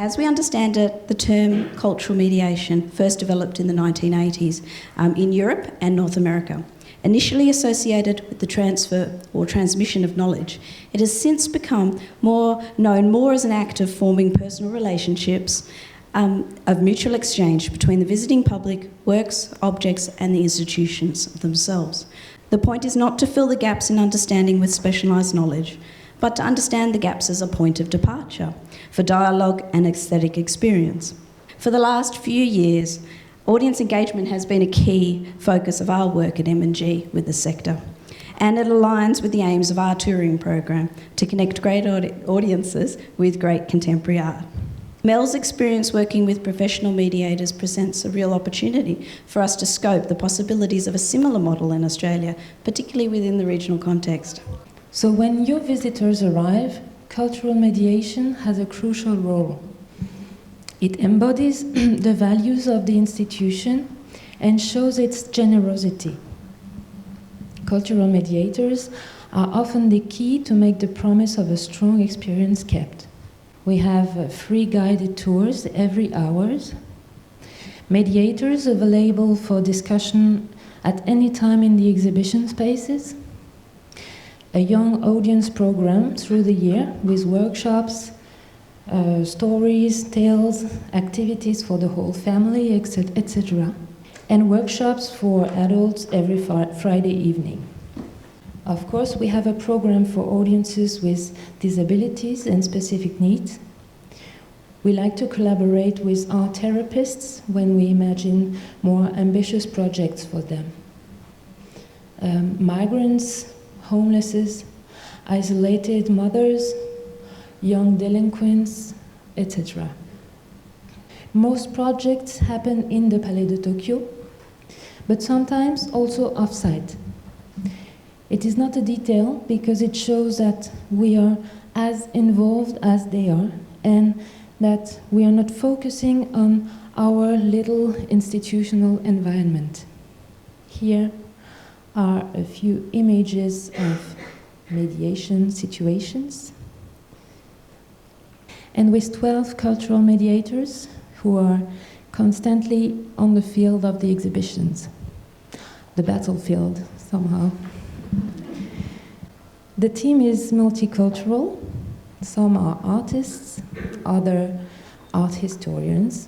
As we understand it, the term cultural mediation first developed in the 1980s in Europe and North America. Initially associated with the transfer or transmission of knowledge, it has since become known more as an act of forming personal relationships of mutual exchange between the visiting public, works, objects, and the institutions themselves. The point is not to fill the gaps in understanding with specialised knowledge, but to understand the gaps as a point of departure for dialogue and aesthetic experience. For the last few years, audience engagement has been a key focus of our work at M&G with the sector, and it aligns with the aims of our touring program to connect great audiences with great contemporary art. Mel's experience working with professional mediators presents a real opportunity for us to scope the possibilities of a similar model in Australia, particularly within the regional context. So when your visitors arrive, cultural mediation has a crucial role. It embodies the values of the institution and shows its generosity. Cultural mediators are often the key to make the promise of a strong experience kept. We have free guided tours every hour, mediators available for discussion at any time in the exhibition spaces, a young audience program through the year with workshops, stories, tales, activities for the whole family, etc., and workshops for adults every Friday evening. Of course, we have a program for audiences with disabilities and specific needs. We like to collaborate with art therapists when we imagine more ambitious projects for them. Migrants, homeless, isolated mothers, young delinquents, etc. Most projects happen in the Palais de Tokyo, but sometimes also off-site. It is not a detail because it shows that we are as involved as they are and that we are not focusing on our little institutional environment. Here are a few images of mediation situations. And with 12 cultural mediators who are constantly on the field of the exhibitions, the battlefield somehow. The team is multicultural. Some are artists, other art historians.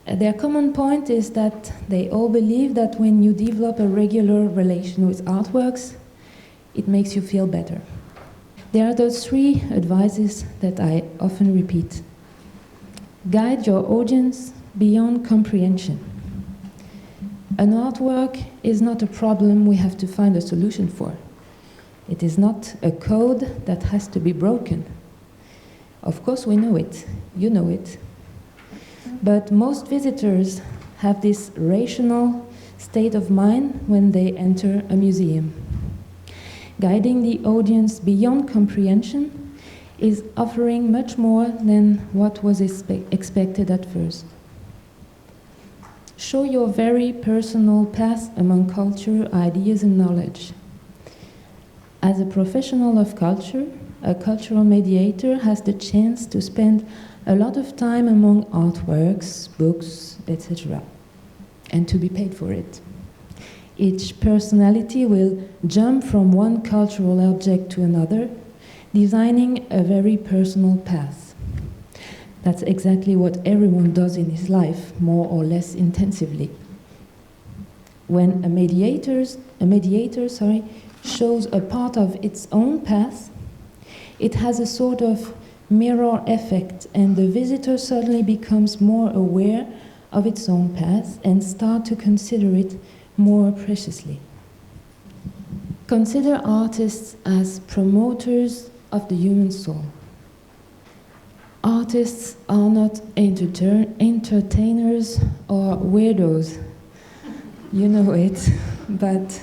Their common point is that they all believe that when you develop a regular relation with artworks, it makes you feel better. There are those three advices that I often repeat. Guide your audience beyond comprehension. An artwork is not a problem we have to find a solution for. It is not a code that has to be broken. Of course we know it, you know it. But most visitors have this rational state of mind when they enter a museum. Guiding the audience beyond comprehension is offering much more than what was expected at first. Show your very personal path among culture, ideas, and knowledge. As a professional of culture, a cultural mediator has the chance to spend a lot of time among artworks, books, etc., and to be paid for it. Each personality will jump from one cultural object to another, designing a very personal path. That's exactly what everyone does in his life, more or less intensively. When a mediator shows a part of its own path, it has a sort of mirror effect, and the visitor suddenly becomes more aware of its own path and starts to consider it more preciously. Consider artists as promoters of the human soul. Artists are not entertainers or weirdos. You know it, but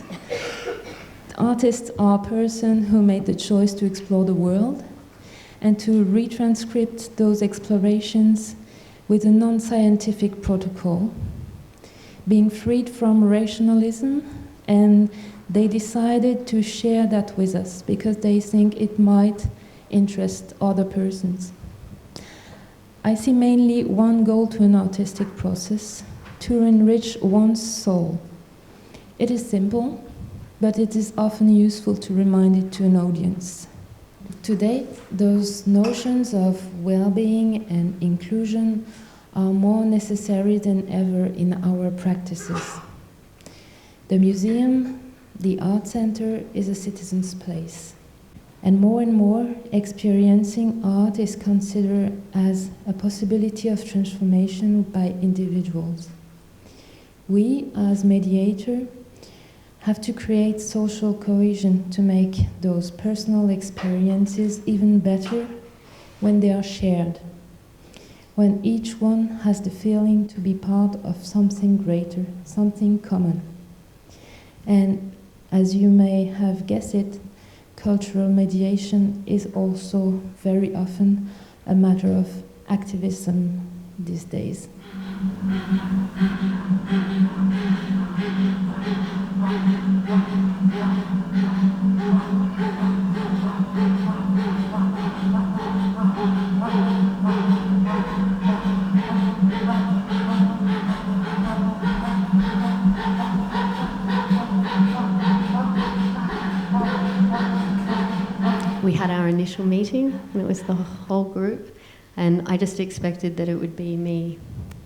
artists are persons who made the choice to explore the world and to retranscript those explorations with a non-scientific protocol, being freed from rationalism, and they decided to share that with us because they think it might interest other persons. I see mainly one goal to an artistic process: to enrich one's soul. It is simple, but it is often useful to remind it to an audience. Today, those notions of well-being and inclusion are more necessary than ever in our practices. The museum, the art center, is a citizen's place. And more, experiencing art is considered as a possibility of transformation by individuals. We, as mediator, have to create social cohesion to make those personal experiences even better when they are shared, when each one has the feeling to be part of something greater, something common. And as you may have guessed it, cultural mediation is also very often a matter of activism these days. We had our initial meeting, and it was the whole group, and I just expected that it would be me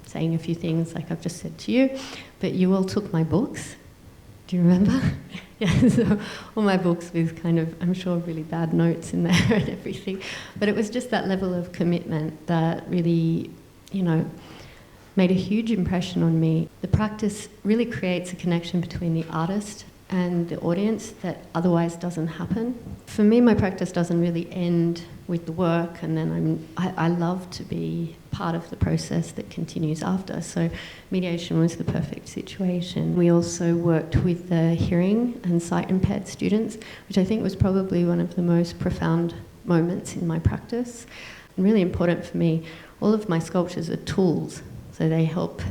saying a few things like I've just said to you, but you all took my books. Do you remember? Yeah, so all my books with kind of, I'm sure, really bad notes in there and everything, but it was just that level of commitment that really, made a huge impression on me. The practice really creates a connection between the artist and the audience that otherwise doesn't happen. For me, my practice doesn't really end with the work, and then I love to be part of the process that continues after. So mediation was the perfect situation. We also worked with the hearing and sight impaired students, which I think was probably one of the most profound moments in my practice. And really important for me, all of my sculptures are tools, so they help.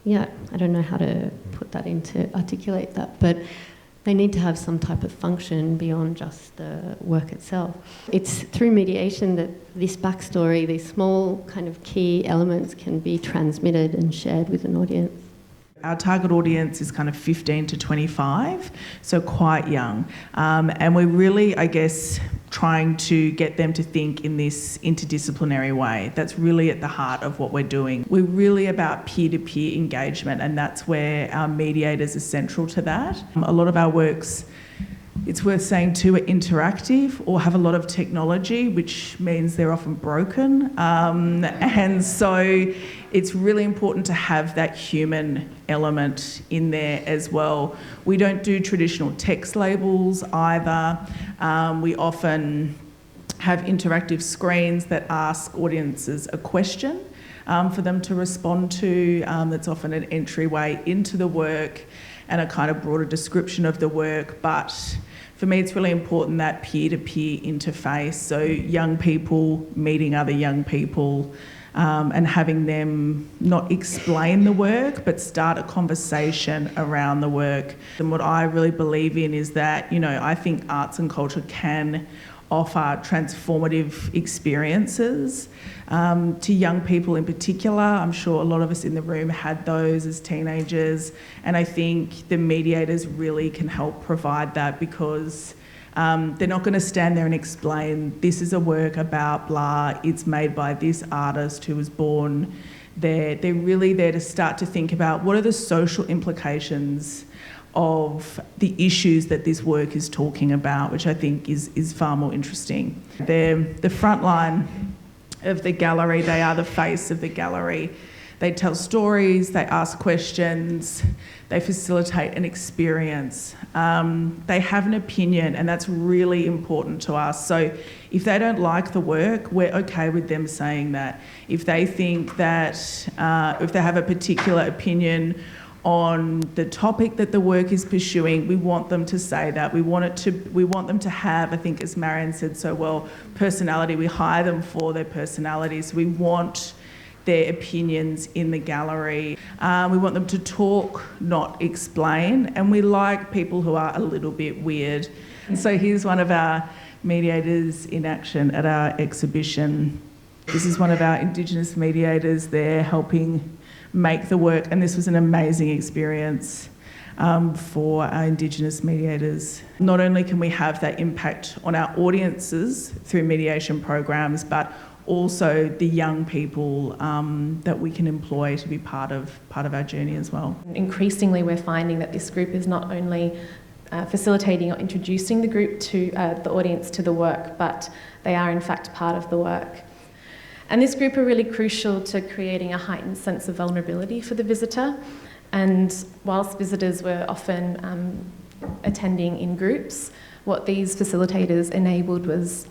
Yeah, I don't know how to put that into, articulate that, but they need to have some type of function beyond just the work itself. It's through mediation that this backstory, these small kind of key elements can be transmitted and shared with an audience. Our target audience is kind of 15 to 25, so quite young. And we're really, I guess, trying to get them to think in this interdisciplinary way. That's really at the heart of what we're doing. We're really about peer-to-peer engagement, and that's where our mediators are central to that. A lot of our works, it's worth saying too, are interactive or have a lot of technology, which means they're often broken. And so it's really important to have that human element in there as well. We don't do traditional text labels either. We often have interactive screens that ask audiences a question for them to respond to. That's often an entryway into the work and a kind of broader description of the work. But for me, it's really important that peer-to-peer interface, so young people meeting other young people, and having them not explain the work, but start a conversation around the work. And what I really believe in is that, I think arts and culture can offer transformative experiences to young people in particular. I'm sure a lot of us in the room had those as teenagers, and I think the mediators really can help provide that, because they're not going to stand there and explain, this is a work about blah, it's made by this artist who was born. They're really there to start to think about what are the social implications of the issues that this work is talking about, which I think is far more interesting. They're the front line of the gallery, they are the face of the gallery. They tell stories, they ask questions, they facilitate an experience. They have an opinion, and that's really important to us. So if they don't like the work, we're okay with them saying that. If they think that, if they have a particular opinion on the topic that the work is pursuing, we want them to say that. We want them to have, I think as Marion said so well, personality. We hire them for their personalities. We want their opinions in the gallery. We want them to talk, not explain, and we like people who are a little bit weird. And so here's one of our mediators in action at our exhibition. This is one of our Indigenous mediators there helping make the work, and this was an amazing experience for our Indigenous mediators. Not only can we have that impact on our audiences through mediation programs, but also the young people that we can employ to be part of our journey as well. Increasingly, we're finding that this group is not only facilitating or introducing the group to the audience to the work, but they are in fact part of the work. And this group are really crucial to creating a heightened sense of vulnerability for the visitor. And whilst visitors were often attending in groups, what these facilitators enabled was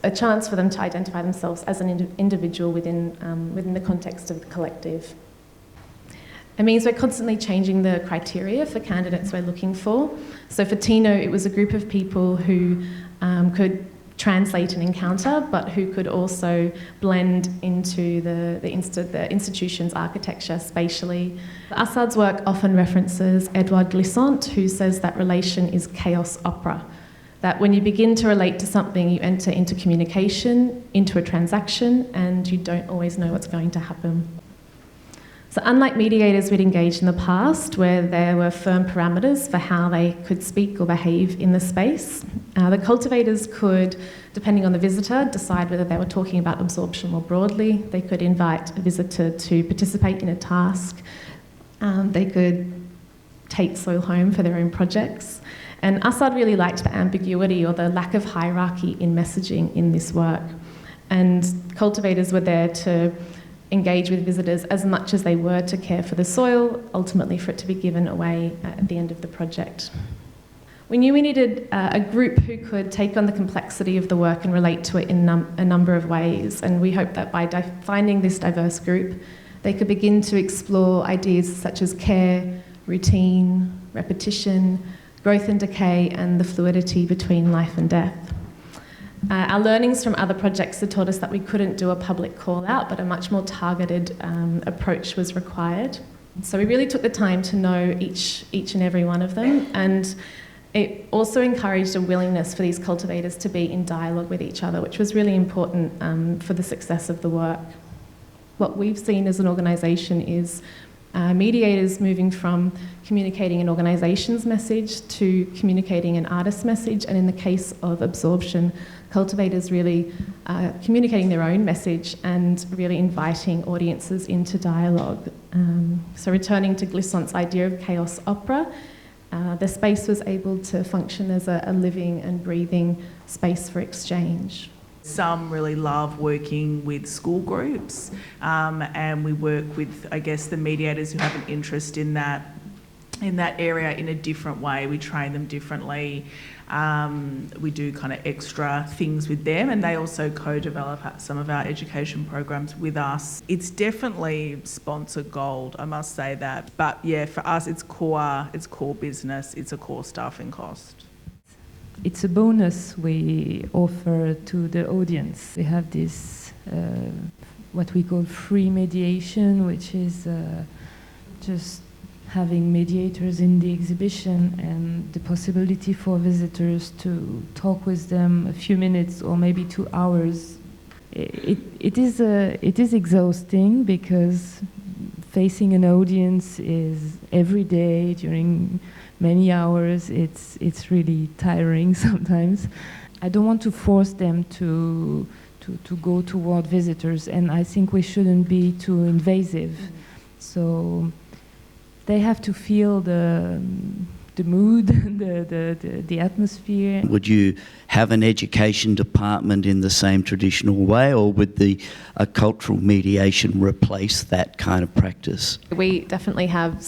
a chance for them to identify themselves as an individual within the context of the collective. It means we're constantly changing the criteria for candidates we're looking for. So for Tino, it was a group of people who could translate an encounter, but who could also blend into the institution's architecture spatially. Assad's work often references Edouard Glissant, who says that relation is chaos opera. That when you begin to relate to something, you enter into communication, into a transaction, and you don't always know what's going to happen. So unlike mediators we'd engaged in the past, where there were firm parameters for how they could speak or behave in the space, the cultivators could, depending on the visitor, decide whether they were talking about absorption more broadly. They could invite a visitor to participate in a task. They could take soil home for their own projects. And Assad really liked the ambiguity or the lack of hierarchy in messaging in this work. And cultivators were there to engage with visitors as much as they were to care for the soil, ultimately for it to be given away at the end of the project. We knew we needed a group who could take on the complexity of the work and relate to it in a number of ways, and we hoped that by finding this diverse group, they could begin to explore ideas such as care, routine, repetition, growth and decay, and the fluidity between life and death. Our learnings from other projects had taught us that we couldn't do a public call out, but a much more targeted approach was required. So we really took the time to know each and every one of them, and it also encouraged a willingness for these cultivators to be in dialogue with each other, which was really important for the success of the work. What we've seen as an organisation is mediators moving from communicating an organisation's message to communicating an artist's message, and in the case of absorption, cultivators really communicating their own message and really inviting audiences into dialogue. So returning to Glissant's idea of chaos opera, the space was able to function as a living and breathing space for exchange. Some really love working with school groups, and we work with, I guess, the mediators who have an interest in that area in a different way. We train them differently. We do kind of extra things with them, and they also co-develop some of our education programs with us. It's definitely sponsor gold, I must say that. But yeah, for us, it's core business. It's a core staffing cost. It's a bonus we offer to the audience. We have this, what we call free mediation, which is just having mediators in the exhibition and the possibility for visitors to talk with them a few minutes or maybe 2 hours. It is exhausting because facing an audience is every day during many hours. It's really tiring sometimes. I don't want to force them to go toward visitors, and I think we shouldn't be too invasive. So they have to feel the mood, the atmosphere. Would you have an education department in the same traditional way, or would a cultural mediation replace that kind of practice? We definitely have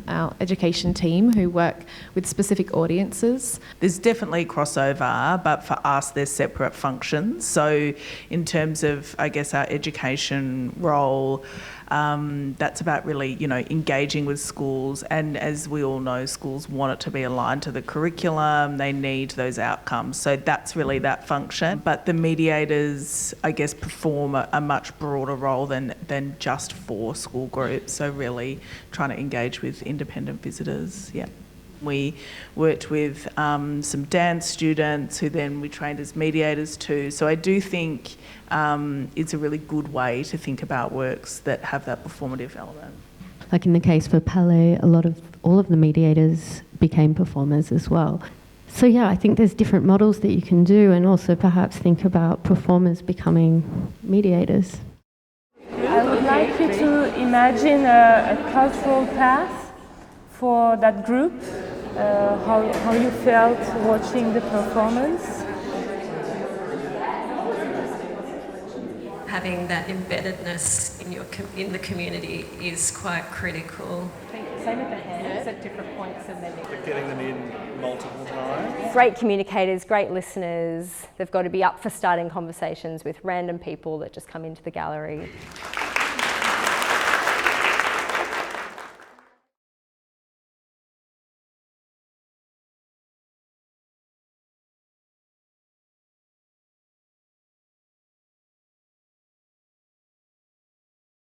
our education team who work with specific audiences. There's definitely crossover, but for us, there's separate functions. So in terms of, I guess, our education role, that's about really, engaging with schools. And as we all know, schools want it to be aligned to the curriculum. They need those outcomes. So that's really that function. But the mediators, I guess, perform a much broader role than just for school groups. So really trying to engage with independent visitors, yeah. We worked with some dance students who then we trained as mediators too. So I do think it's a really good way to think about works that have that performative element. Like in the case for Palais, all of the mediators became performers as well. So yeah, I think there's different models that you can do, and also perhaps think about performers becoming mediators. I would like you to imagine a cultural path for that group, how you felt watching the performance. Having that embeddedness in the community is quite critical. Same with the hands at different points and then getting them in multiple times. Great communicators, great listeners. They've got to be up for starting conversations with random people that just come into the gallery.